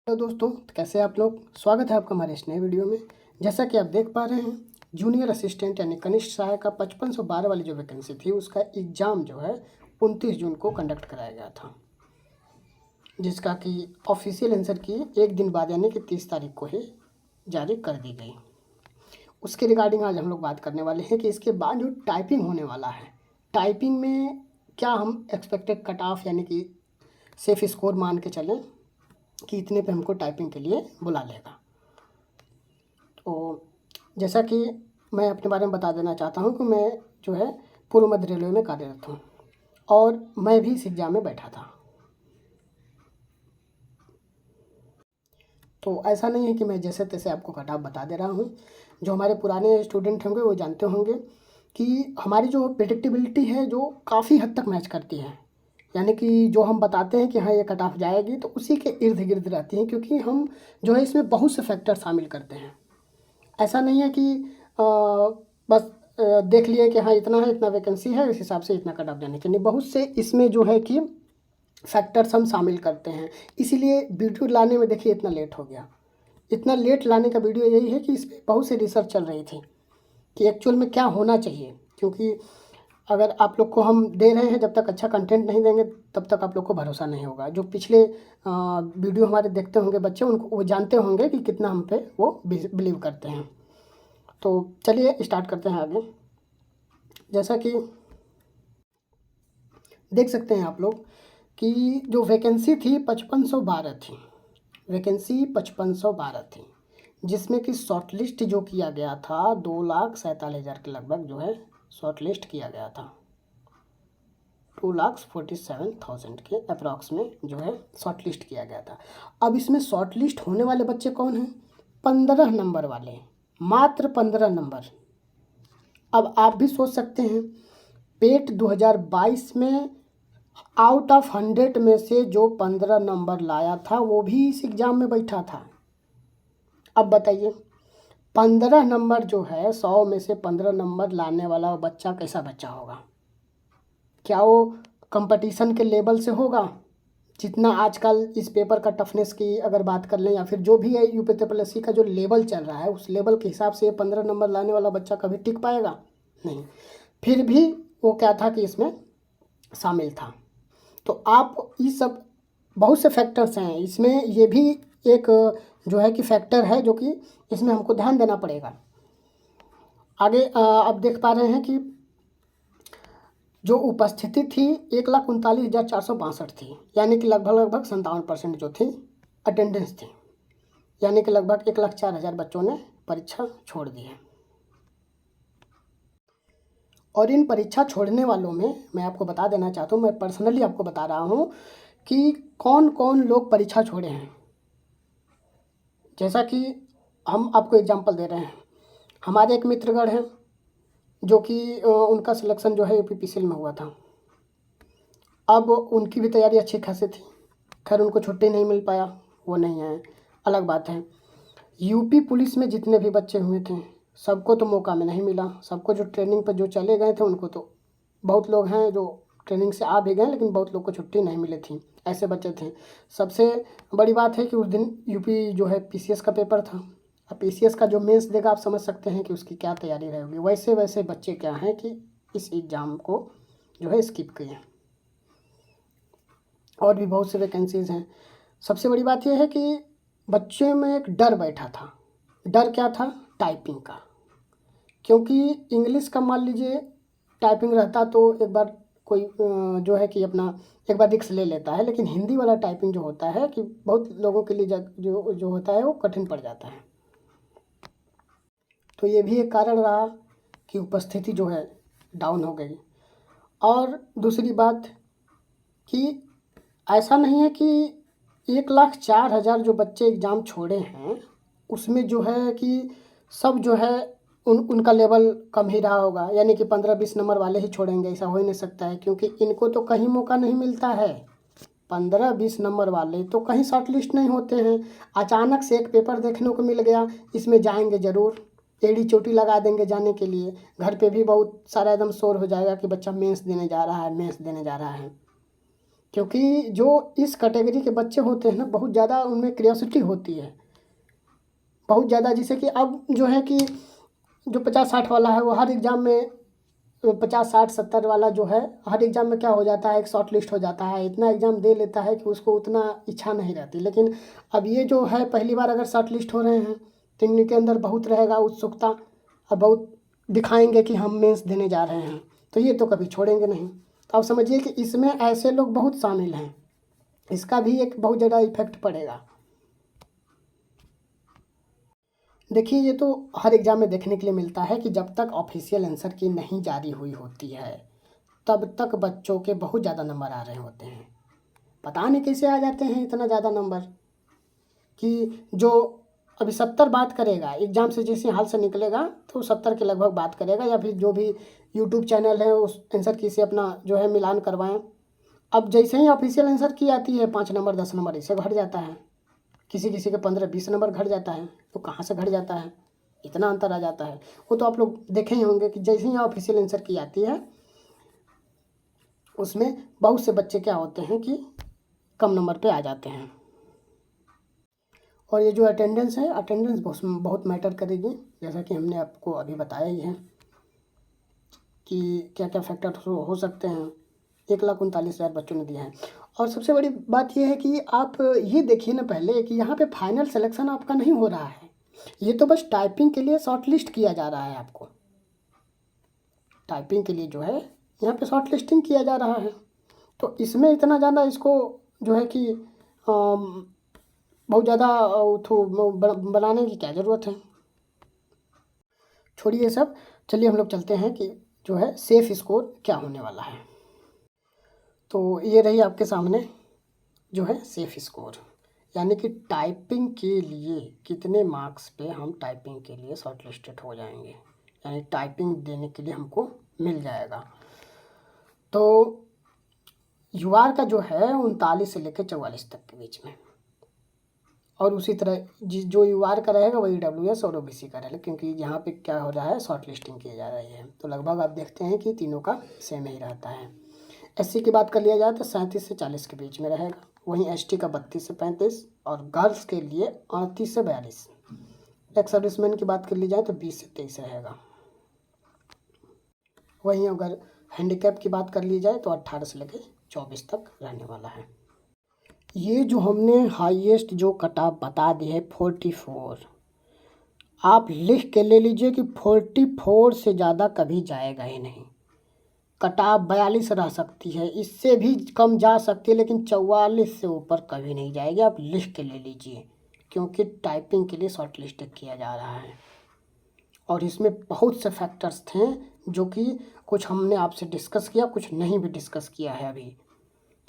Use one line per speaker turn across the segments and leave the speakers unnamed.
Hello दोस्तों, तो कैसे हैं आप लोग। स्वागत है आपका हमारे इस नए वीडियो में। जैसा कि आप देख पा रहे हैं, जूनियर असिस्टेंट यानी कनिष्ठ सहायक का 5512 वाली जो वैकेंसी थी उसका एग्ज़ाम जो है 29 जून को कंडक्ट कराया गया था, जिसका कि ऑफिशियल आंसर की एक दिन बाद यानी कि 30 तारीख को ही जारी कर दी गई। उसके रिगार्डिंग आज हम लोग बात करने वाले हैं कि इसके बाद जो टाइपिंग होने वाला है, टाइपिंग में क्या हम एक्सपेक्टेड कट ऑफ यानी कि सेफ स्कोर मान के चलें कि इतने पे हमको टाइपिंग के लिए बुला लेगा। तो जैसा कि मैं अपने बारे में बता देना चाहता हूँ कि मैं जो है पूर्व मध्य रेलवे में कार्यरत हूँ और मैं भी इस एग्ज़ाम में बैठा था। तो ऐसा नहीं है कि मैं जैसे तैसे आपको कट ऑफ बता दे रहा हूँ। जो हमारे पुराने स्टूडेंट होंगे वो जानते होंगे कि हमारी जो प्रेडिक्टेबिलिटी है जो काफ़ी हद तक मैच करती है, यानी कि जो हम बताते हैं कि हाँ ये कट ऑफ जाएगी तो उसी के इर्द गिर्द रहती हैं, क्योंकि हम जो है इसमें बहुत से फैक्टर शामिल करते हैं। ऐसा नहीं है कि बस देख लिए कि हाँ इतना है, इतना वैकेंसी है, इस हिसाब से इतना कट ऑफ जाने के नहीं, बहुत से इसमें जो है कि फैक्टर्स हम शामिल करते हैं। इसीलिए वीडियो लाने में देखिए इतना लेट हो गया। इतना लेट लाने का वीडियो यही है कि इस पर बहुत सी रिसर्च चल रही थी कि एक्चुअल में क्या होना चाहिए, क्योंकि अगर आप लोग को हम दे रहे हैं, जब तक अच्छा कंटेंट नहीं देंगे तब तक आप लोग को भरोसा नहीं होगा। जो पिछले वीडियो हमारे देखते होंगे बच्चे, उनको वो जानते होंगे कि कितना हम पे वो बिलीव करते हैं। तो चलिए स्टार्ट करते हैं आगे। जैसा कि देख सकते हैं आप लोग कि जो वैकेंसी थी 5512 थी, वैकेंसी 5512 थी, जिसमें कि शॉर्ट लिस्ट जो किया गया था 2,47,000 के लगभग जो है शॉर्ट लिस्ट किया गया था। 2,47,000 के अप्रॉक्स में जो है शॉर्ट लिस्ट किया गया था। अब इसमें शॉर्ट लिस्ट होने वाले बच्चे कौन हैं? 15 नंबर वाले, मात्र 15 नंबर। अब आप भी सोच सकते हैं, पेट 2022 में आउट ऑफ 100 में से जो 15 नंबर लाया था वो भी इस एग्ज़ाम में बैठा था। अब बताइए 15 नंबर जो है 100 में से 15 नंबर लाने वाला वो बच्चा कैसा बच्चा होगा? क्या वो कंपटीशन के लेवल से होगा? जितना आजकल इस पेपर का टफनेस की अगर बात कर लें या फिर जो भी है यूपीएससी का जो लेवल चल रहा है उस लेवल के हिसाब से 15 नंबर लाने वाला बच्चा कभी टिक पाएगा? नहीं। फिर भी वो क्या था कि इसमें शामिल था। तो आप इस सब बहुत से फैक्टर्स हैं इसमें, ये भी एक जो है कि फैक्टर है जो कि इसमें हमको ध्यान देना पड़ेगा। आगे आप देख पा रहे हैं कि जो उपस्थिति थी 1,39,462 थी, यानी कि लगभग 57% जो थी अटेंडेंस थी, यानी कि लगभग 1,04,000 बच्चों ने परीक्षा छोड़ दी है। और इन परीक्षा छोड़ने वालों में मैं आपको बता देना चाहता हूँ, मैं पर्सनली आपको बता रहा हूँ कि कौन कौन लोग परीक्षा छोड़े हैं। जैसा कि हम आपको एग्जांपल दे रहे हैं, हमारे एक मित्रगण हैं जो कि उनका सिलेक्शन जो है यूपीपीसीएल में हुआ था। अब उनकी भी तैयारी अच्छी खासी थी, खैर उनको छुट्टी नहीं मिल पाया, वो नहीं है, अलग बात है। यूपी पुलिस में जितने भी बच्चे हुए थे सबको तो मौका में नहीं मिला, सबको जो ट्रेनिंग पर जो चले गए थे उनको तो, बहुत लोग हैं जो ट्रेनिंग से आ भी गए लेकिन बहुत लोग को छुट्टी नहीं मिली थी, ऐसे बच्चे थे। सबसे बड़ी बात है कि उस दिन यूपी जो है पीसीएस का पेपर था। अब पीसीएस का जो मेंस देगा आप समझ सकते हैं कि उसकी क्या तैयारी रहेगी। वैसे वैसे बच्चे क्या हैं कि इस एग्ज़ाम को जो है स्किप किए। और भी बहुत से वैकेंसीज़ हैं। सबसे बड़ी बात यह है कि बच्चे में एक डर बैठा था। डर क्या था? टाइपिंग का, क्योंकि इंग्लिश का मान लीजिए टाइपिंग रहता तो एक बार कोई जो है कि अपना एक बार रिक्स ले लेता है, लेकिन हिंदी वाला टाइपिंग जो होता है कि बहुत लोगों के लिए जो होता है वो कठिन पड़ जाता है। तो ये भी एक कारण रहा कि उपस्थिति जो है डाउन हो गई। और दूसरी बात कि ऐसा नहीं है कि 1,04,000 जो बच्चे एग्ज़ाम छोड़े हैं उसमें जो है कि सब जो है उनका लेवल कम ही रहा होगा, यानी कि 15-20 नंबर वाले ही छोड़ेंगे, ऐसा हो ही नहीं सकता है, क्योंकि इनको तो कहीं मौका नहीं मिलता है। 15-20 नंबर वाले तो कहीं शॉर्ट लिस्ट नहीं होते हैं। अचानक से एक पेपर देखने को मिल गया, इसमें जाएंगे ज़रूर, एड़ी चोटी लगा देंगे जाने के लिए। घर पे भी बहुत सारा एकदम शोर हो जाएगा कि बच्चा मेंस देने जा रहा है, मेंस देने जा रहा है। क्योंकि जो इस कैटेगरी के बच्चे होते हैं ना, बहुत ज़्यादा उनमें क्रियोसिटी होती है, बहुत ज़्यादा। जैसे कि अब जो है कि जो 50-60 वाला है वो हर एग्ज़ाम में, 50-60-70 वाला जो है हर एग्ज़ाम में क्या हो जाता है, एक शॉर्ट लिस्ट हो जाता है, इतना एग्ज़ाम दे लेता है कि उसको उतना इच्छा नहीं रहती। लेकिन अब ये जो है पहली बार अगर शॉर्ट लिस्ट हो रहे हैं तो इनके अंदर बहुत रहेगा उत्सुकता, और बहुत दिखाएंगे कि हम मेंस देने जा रहे हैं, तो ये तो कभी छोड़ेंगे नहीं। तो आप समझिए कि इसमें ऐसे लोग बहुत शामिल हैं, इसका भी एक बहुत ज़्यादा इफेक्ट पड़ेगा। देखिए, ये तो हर एग्ज़ाम में देखने के लिए मिलता है कि जब तक ऑफिशियल आंसर की नहीं जारी हुई होती है तब तक बच्चों के बहुत ज़्यादा नंबर आ रहे होते हैं। पता नहीं कैसे आ जाते हैं इतना ज़्यादा नंबर, कि जो अभी 70 बात करेगा एग्ज़ाम से जैसे हाल से निकलेगा तो 70 के लगभग बात करेगा, या फिर जो भी यूट्यूब चैनल है उस आंसर की से अपना जो है मिलान करवाएं। अब जैसे ही ऑफिशियल आंसर की आती है 5 नंबर 10 नंबर इससे घट जाता है, किसी किसी के 15-20 नंबर घट जाता है। तो कहाँ से घट जाता है, इतना अंतर आ जाता है। वो तो आप लोग देखे ही होंगे कि जैसे ही ऑफिशियल आंसर की आती है उसमें बहुत से बच्चे क्या होते हैं कि कम नंबर पे आ जाते हैं। और ये जो अटेंडेंस है, अटेंडेंस बहुत बहुत मैटर करेगी, जैसा कि हमने आपको अभी बताया ही है कि क्या क्या फैक्टर हो सकते हैं। 1,39,000 बच्चों ने दिया है। और सबसे बड़ी बात यह है कि आप ये देखिए ना पहले कि यहाँ पे फाइनल सिलेक्शन आपका नहीं हो रहा है, ये तो बस टाइपिंग के लिए शॉर्ट लिस्ट किया जा रहा है। आपको टाइपिंग के लिए जो है यहाँ पे शॉर्ट लिस्टिंग किया जा रहा है, तो इसमें इतना ज़्यादा इसको जो है कि बहुत ज़्यादा बनाने की क्या ज़रूरत है। छोड़िए सब, चलिए हम लोग चलते हैं कि जो है सेफ स्कोर क्या होने वाला है। तो ये रही आपके सामने जो है सेफ स्कोर, यानी कि टाइपिंग के लिए कितने मार्क्स पे हम टाइपिंग के लिए शॉर्ट लिस्टेड हो जाएंगे, यानी टाइपिंग देने के लिए हमको मिल जाएगा। तो यूआर का जो है 39 से लेकर 44 तक के बीच में, और उसी तरह जो यूआर का रहेगा वही डब्ल्यूएस और ओबीसी का रहेगा, क्योंकि यहाँ पे क्या हो रहा है शॉर्ट लिस्टिंग की जा रही है। तो लगभग आप देखते हैं कि तीनों का सेम ही रहता है। एससी की बात कर लिया जाए तो 37 से 40 के बीच में रहेगा, वहीं एसटी का 32 से 35, और गर्ल्स के लिए 38 से 42। एक्स सर्विसमैन की बात कर ली जाए तो 20 से 23 रहेगा। वहीं अगर हैंडीकैप की बात कर ली जाए तो 18 से लेकर 24 तक रहने वाला है। ये जो हमने हाईएस्ट जो कटाव बता दी है 44, आप लिख के ले लीजिए कि 44 से ज़्यादा कभी जाएगा ही नहीं। कटाव 42 रह सकती है, इससे भी कम जा सकती है, लेकिन 44 से ऊपर कभी नहीं जाएगी। आप लिख के ले लीजिए, क्योंकि टाइपिंग के लिए शॉर्ट लिस्ट किया जा रहा है। और इसमें बहुत से फैक्टर्स थे जो कि कुछ हमने आपसे डिस्कस किया, कुछ नहीं भी डिस्कस किया है अभी,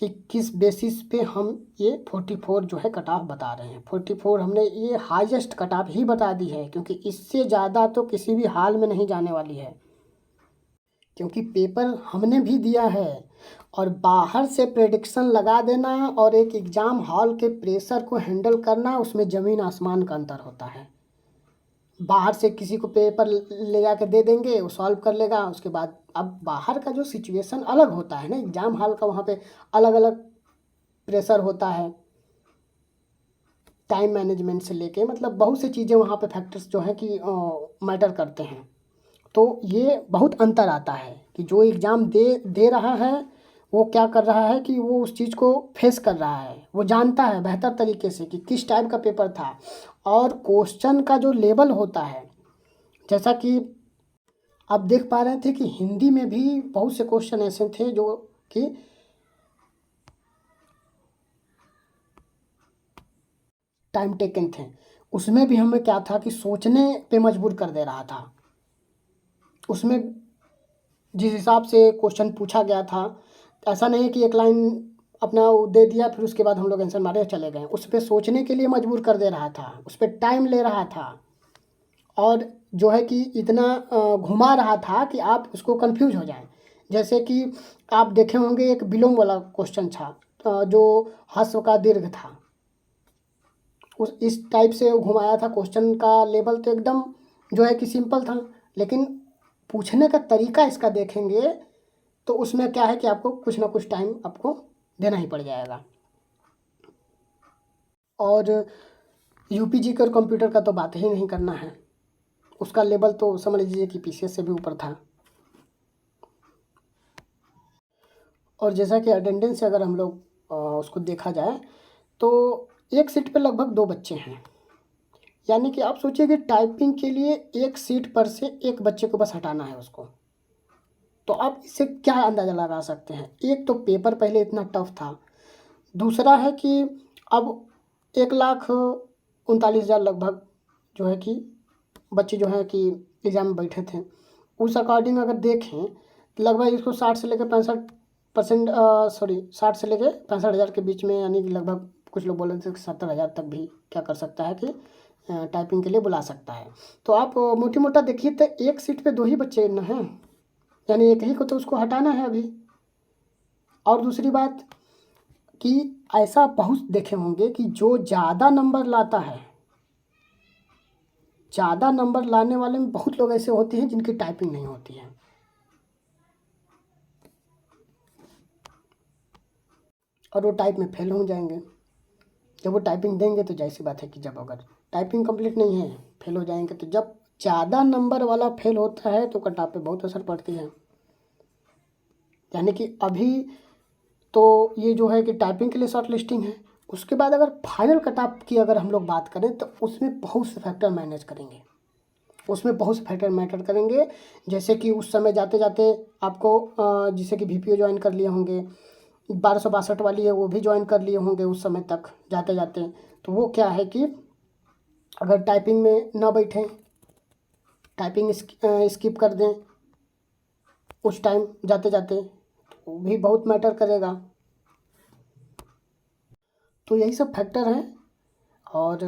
कि किस बेसिस पे हम ये 44 जो है कट ऑफ बता रहे हैं। 44 हमने ये हाईएस्ट कट ऑफ ही बता दी है, क्योंकि इससे ज़्यादा तो किसी भी हाल में नहीं जाने वाली है, क्योंकि पेपर हमने भी दिया है। और बाहर से प्रेडिक्शन लगा देना और एक एग्ज़ाम हॉल के प्रेशर को हैंडल करना, उसमें ज़मीन आसमान का अंतर होता है। बाहर से किसी को पेपर ले जा कर दे देंगे, वो सॉल्व कर लेगा, उसके बाद अब बाहर का जो सिचुएशन अलग होता है ना, एग्ज़ाम हॉल का, वहाँ पे अलग अलग प्रेशर होता है, टाइम मैनेजमेंट से लेके मतलब बहुत सी चीज़ें वहाँ पे फैक्टर्स जो है कि मैटर करते हैं। तो ये बहुत अंतर आता है कि जो एग्ज़ाम दे रहा है वो क्या कर रहा है कि वो उस चीज़ को फेस कर रहा है, वो जानता है बेहतर तरीके से कि किस टाइप का पेपर था। और क्वेश्चन का जो लेवल होता है, जैसा कि आप देख पा रहे थे कि हिंदी में भी बहुत से क्वेश्चन ऐसे थे जो कि टाइम टेकन थे, उसमें भी हमें क्या था कि सोचने पे मजबूर कर दे रहा था। उसमें जिस हिसाब से क्वेश्चन पूछा गया था, ऐसा नहीं कि एक लाइन अपना वो दे दिया फिर उसके बाद हम लोग आंसर मारे चले गए, उस पर सोचने के लिए मजबूर कर दे रहा था, उस पर टाइम ले रहा था, और जो है कि इतना घुमा रहा था कि आप उसको कंफ्यूज हो जाएं। जैसे कि आप देखे होंगे एक विलोम वाला क्वेश्चन था, जो ह्रस्व का दीर्घ था, उस इस टाइप से वो घुमाया था। क्वेश्चन का लेवल तो एकदम जो है कि सिंपल था, लेकिन पूछने का तरीका इसका देखेंगे तो उसमें क्या है कि आपको कुछ ना कुछ टाइम आपको देना ही पड़ जाएगा। और यूपीजी का और कंप्यूटर का तो बात ही नहीं करना है, उसका लेवल तो समझ लीजिए कि पीसीएस से भी ऊपर था। और जैसा कि अटेंडेंस से अगर हम लोग उसको देखा जाए तो एक सीट पे लगभग 2 बच्चे हैं, यानी कि आप सोचिए कि टाइपिंग के लिए एक सीट पर से एक बच्चे को बस हटाना है उसको। तो आप इससे क्या अंदाज़ा लगा सकते हैं, एक तो पेपर पहले इतना टफ था, दूसरा है कि अब 1,39,000 लगभग जो है कि बच्चे जो है कि एग्ज़ाम में बैठे थे। उस अकॉर्डिंग अगर देखें तो लगभग इसको 60 से लेकर 65% 60 से लेकर 65,000 के बीच में, यानी कि लगभग कुछ लोग बोल रहे थे कि 70,000 तक भी क्या कर सकता है कि टाइपिंग के लिए बुला सकता है। तो आप मोटी मोटा देखिए तो एक सीट पे 2 ही बच्चे न हैं, यानी एक ही को तो उसको हटाना है अभी। और दूसरी बात कि ऐसा बहुत देखे होंगे कि जो ज़्यादा नंबर लाता है, ज़्यादा नंबर लाने वाले में बहुत लोग ऐसे होते हैं जिनकी टाइपिंग नहीं होती है, और वो टाइप में फेल हो जाएंगे। जब वो टाइपिंग देंगे तो जाहिर सी बात है कि जब अगर टाइपिंग कंप्लीट नहीं है फेल हो जाएंगे। तो जब ज़्यादा नंबर वाला फेल होता है तो कट ऑफ पे बहुत असर पड़ती है। यानी कि अभी तो ये जो है कि टाइपिंग के लिए शॉर्ट लिस्टिंग है, उसके बाद अगर फाइनल कट ऑफ की अगर हम लोग बात करें तो उसमें बहुत से फैक्टर मैनेज करेंगे, उसमें बहुत से फैक्टर मैटर करेंगे। जैसे कि उस समय जाते जाते आपको जैसे कि बीपीओ ज्वाइन कर लिए होंगे, 1262 वाली है वो भी ज्वाइन कर लिए होंगे उस समय तक जाते जाते। तो वो क्या है कि अगर टाइपिंग में ना बैठें, टाइपिंग स्किप कर दें उस टाइम जाते जाते, तो वो भी बहुत मैटर करेगा। तो यही सब फैक्टर हैं। और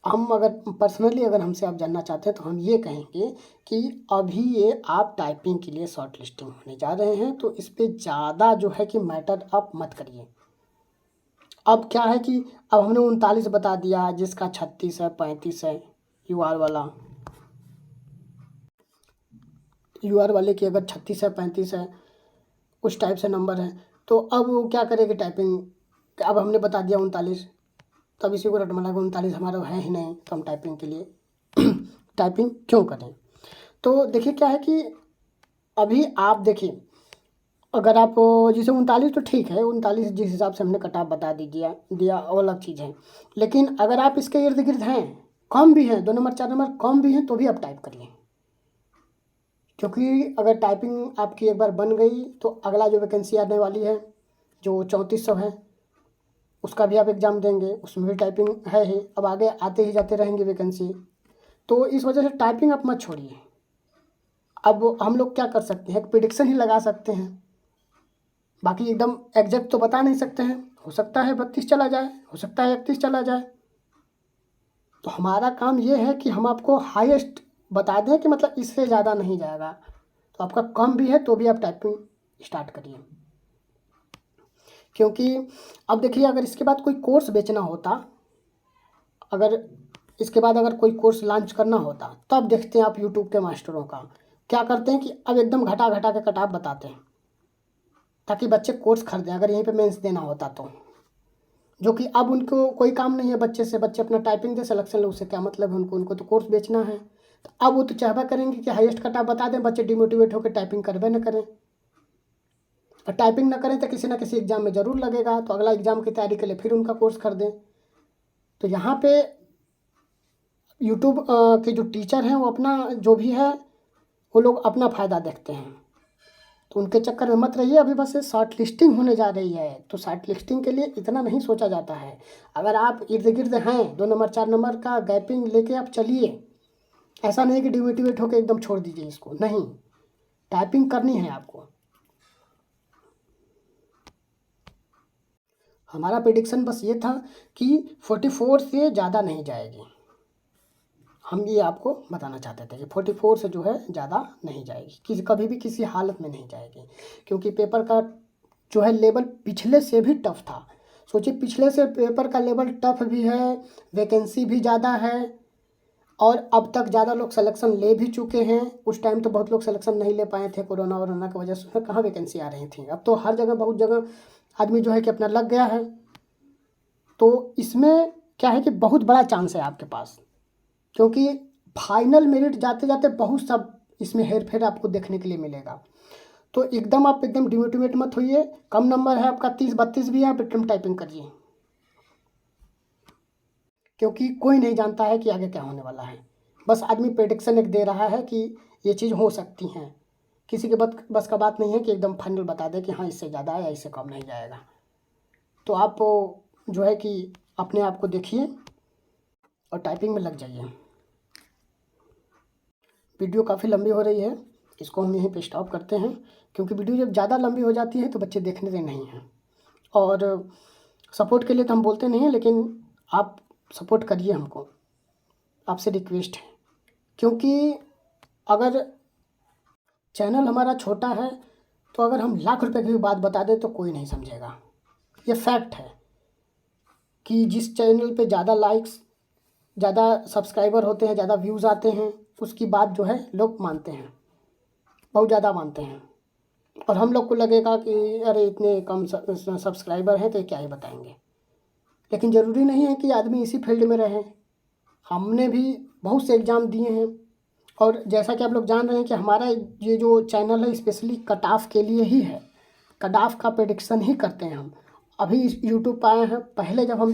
हम अगर पर्सनली अगर हमसे आप जानना चाहते हैं तो हम ये कहेंगे कि अभी ये आप टाइपिंग के लिए शॉर्ट लिस्टिंग होने जा रहे हैं, तो इस पर ज़्यादा जो है कि मैटर आप मत करिए। अब क्या है कि अब हमने 39 बता दिया, जिसका 36 है 35 है, यूआर वाला, यूआर वाले की अगर 36 है 35 है उस टाइप से नंबर है, तो अब वो क्या करेगी टाइपिंग। अब हमने बता दिया 39, तब इसी को रटमला को 39 हमारा है ही नहीं, तो हम टाइपिंग के लिए टाइपिंग क्यों करें। तो देखिए क्या है कि अभी आप देखिए, अगर आप जैसे 39 तो ठीक है, 39 जिस हिसाब से हमने कटाव बता दीजिए दिया वो अलग चीज़ है, लेकिन अगर आप इसके इर्द गिर्द हैं, कम भी हैं, 2 नंबर 4 नंबर कम भी हैं, तो भी आप टाइप करिए। क्योंकि अगर टाइपिंग आपकी एक बार बन गई तो अगला जो वैकेंसी आने वाली है जो 3400 है उसका भी आप एग्ज़ाम देंगे, उसमें भी टाइपिंग है ही। अब आगे आते ही जाते रहेंगे वैकेंसी, तो इस वजह से टाइपिंग आप मत छोड़िए। अब हम लोग क्या कर सकते हैं, एक प्रिडिक्शन ही लगा सकते हैं, बाकी एकदम एग्जैक्ट तो बता नहीं सकते हैं। हो सकता है 32 चला जाए, हो सकता है 31 चला जाए। तो हमारा काम ये है कि हम आपको हाईएस्ट बता दें कि मतलब इससे ज़्यादा नहीं जाएगा। तो आपका कम भी है तो भी आप टाइपिंग स्टार्ट करिए। क्योंकि अब देखिए अगर इसके बाद कोई कोर्स बेचना होता, अगर इसके बाद अगर कोई कोर्स लॉन्च करना होता, तब देखते हैं आप यूट्यूब के मास्टरों का क्या करते हैं कि अब एकदम घटा घटा के कट ऑफ बताते हैं ताकि बच्चे कोर्स खरीदें। अगर यहीं पे मेंस देना होता तो, जो कि अब उनको कोई काम नहीं है बच्चे से, बच्चे अपना टाइपिंग दे सिलेक्शन ले, उससे क्या मतलब है उनको, उनको तो कोर्स बेचना है। तो अब वो तो चाहबा करेंगे कि हाईएस्ट कट ऑफ बता दें, बच्चे डिमोटिवेट होकर टाइपिंग करवे न करें। और टाइपिंग ना करें तो किसी ना किसी एग्ज़ाम में ज़रूर लगेगा, तो अगला एग्ज़ाम की तैयारी के लिए फिर उनका कोर्स खरीदें। तो यहाँ पे यूट्यूब के जो टीचर हैं वो अपना जो भी है वो लोग अपना फ़ायदा देखते हैं, तो उनके चक्कर में मत रहिए। अभी बस शॉर्ट लिस्टिंग होने जा रही है, तो शॉर्ट लिस्टिंग के लिए इतना नहीं सोचा जाता है। अगर आप इर्द गिर्द हैं 2 नंबर 4 नंबर का गैपिंग लेके आप चलिए, ऐसा नहीं कि डिमोटिवेट होकर एकदम छोड़ दीजिए इसको, नहीं, टाइपिंग करनी है आपको। हमारा प्रेडिक्शन बस ये था कि 44 से ज़्यादा नहीं जाएगी, हम ये आपको बताना चाहते थे कि 44 से जो है ज़्यादा नहीं जाएगी, किसी कभी भी किसी हालत में नहीं जाएगी। क्योंकि पेपर का जो है लेवल पिछले से भी टफ था। सोचिए पिछले से पेपर का लेवल टफ भी है, वैकेंसी भी ज़्यादा है, और अब तक ज़्यादा लोग सिलेक्शन ले भी चुके हैं। उस टाइम तो बहुत लोग सिलेक्शन नहीं ले पाए थे, कोरोना वोरोना की वजह से कहाँ वैकेंसी आ रही थी। अब तो हर जगह बहुत जगह आदमी जो है कि अपना लग गया है। तो इसमें क्या है कि बहुत बड़ा चांस है आपके पास, क्योंकि फाइनल मेरिट जाते जाते बहुत सब इसमें हेर फेर आपको देखने के लिए मिलेगा। तो एकदम आप एकदम डिमोटिवेट मत होइए। कम नंबर है आपका 30-32 भी है, आप एकदम टाइपिंग करिए, क्योंकि कोई नहीं जानता है कि आगे क्या होने वाला है। बस आदमी प्रेडिक्शन एक दे रहा है कि ये चीज़ हो सकती हैं। किसी के बस का बात नहीं है कि एकदम फाइनल बता दे कि हाँ इससे ज़्यादा है या इससे कम नहीं जाएगा। तो आप जो है कि अपने आप को देखिए और टाइपिंग में लग जाइए। वीडियो काफ़ी लंबी हो रही है, इसको हम यहीं पे स्टॉप करते हैं, क्योंकि वीडियो जब ज़्यादा लंबी हो जाती है तो बच्चे देखने से नहीं हैं। और सपोर्ट के लिए तो हम बोलते नहीं हैं, लेकिन आप सपोर्ट करिए हमको, आपसे रिक्वेस्ट है। क्योंकि अगर चैनल हमारा छोटा है तो अगर हम लाख रुपए की भी बात बता दें तो कोई नहीं समझेगा। ये फैक्ट है कि जिस चैनल पे ज़्यादा लाइक्स, ज़्यादा सब्सक्राइबर होते हैं, ज़्यादा व्यूज़ आते हैं, उसकी बात जो है लोग मानते हैं, बहुत ज़्यादा मानते हैं। और हम लोग को लगेगा कि अरे इतने कम सब्सक्राइबर हैं तो क्या ही बताएंगे। लेकिन ज़रूरी नहीं है कि आदमी इसी फील्ड में रहे। हमने भी बहुत से एग्ज़ाम दिए हैं, और जैसा कि आप लोग जान रहे हैं कि हमारा ये जो चैनल है स्पेशली कट ऑफ के लिए ही है। कट ऑफ का प्रेडिक्शन ही करते हैं हम। अभी यूट्यूब पर आए हैं, पहले जब हम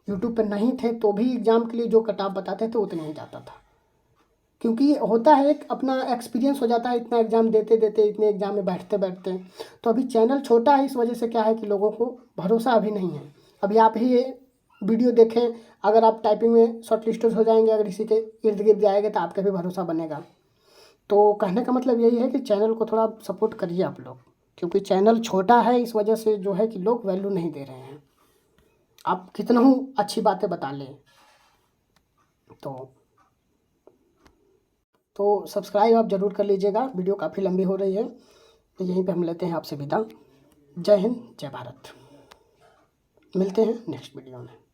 यूट्यूब पर नहीं थे तो भी एग्ज़ाम के लिए जो कट ऑफ बताते थे उतना ही जाता था, क्योंकि होता है एक अपना एक्सपीरियंस हो जाता है इतना एग्ज़ाम देते देते, इतने एग्ज़ाम में बैठते बैठते। तो अभी चैनल छोटा है, इस वजह से क्या है कि लोगों को भरोसा अभी नहीं है। अभी आप ही ये वीडियो देखें, अगर आप टाइपिंग में शॉर्ट लिस्टेड हो जाएंगे, अगर इसी के इर्द गिर्द जाएंगे तो आपका भी भरोसा बनेगा। तो कहने का मतलब यही है कि चैनल को थोड़ा सपोर्ट करिए आप लोग, क्योंकि चैनल छोटा है, इस वजह से जो है कि लोग वैल्यू नहीं दे रहे हैं। आप कितना ही अच्छी बातें बता लें तो सब्सक्राइब आप ज़रूर कर लीजिएगा। वीडियो काफ़ी लंबी हो रही है, तो यहीं पे हम लेते हैं आपसे विदा। जय हिंद, जय भारत। मिलते हैं नेक्स्ट वीडियो में।